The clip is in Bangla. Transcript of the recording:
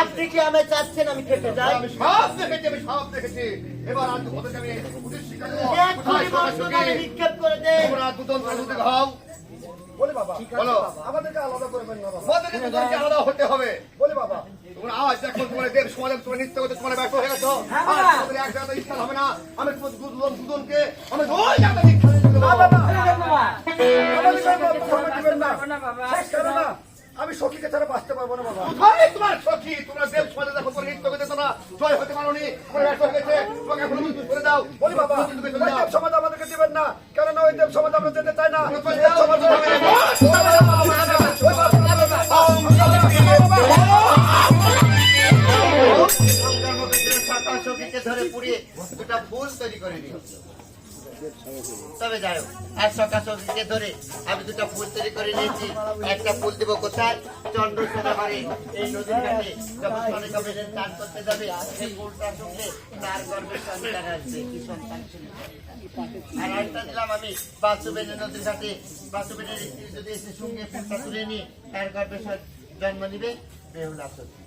আপনি কি আমি চাচ্ছেন আমি খেতে যাই? আমি সব দেখেছি। এবার আর হতে যাবে নিক্ষেপ করে দে। তোমরা দুজন দুধে খাও। বলে বাবা, বলো আমাদেরকে আলাদা করবেন না বাবা। আমাদেরকে দুজনকে আলাদা হতে হবে। বলে বাবা, তোমরা আজ দেখো তোমার দেব সমাজে তোমরা নিত্য করতে তোমরা ব্যর্থ হয়ে গেছো। আর তোমাদের এক জায়গায় স্থান হবে না। আমি তোমাদের দুজনকে আমি ওই জায়গায় শিক্ষা দিয়ে দেবো। বাবা, আমি সখীকে ছাড়া বাঁচতে পারবো না বাবা। তোমার সখী তোমরা দেব সমাজে দেখো তোমরা নৃত্য করতে তোমরা জয় হতে পারোনি, তোমরা ব্যর্থ হয়ে গেছে। তোমাকে এখন মুক্ত করে দাও। বলি বাবা, দেব সমাজ আমাদেরকে দিবেন না, কারণ ওই দেব সমাজ আমরা যেতে চাই না। সখীকে ধরে পুড়িয়ে দুটা ফুল তৈরি করে দিও। তবে যাই হোক, আর সকাল সখীকে ধরে আমি দুটা ফুল তৈরি করে নিয়েছি। একটা ফুল দেবো কোথায়? চন্দ্রসোনা বাড়ি এই নদীর ঘাটে যখন সনিকা বেদের চান করতে যাবে, সেই ফুলটা শুনলে তার গর্ভে সন্তান আসবে। কি সন্তান ছিল? আর আরেকটা দিলাম আমি বাসুবেনের নদীর ঘাটে, বাসুবেনের স্ত্রী যদি এসে সঙ্গে ফুলটা তুলে নিয়ে তার গর্ভে জন্ম নিবে বেহুলা সখী।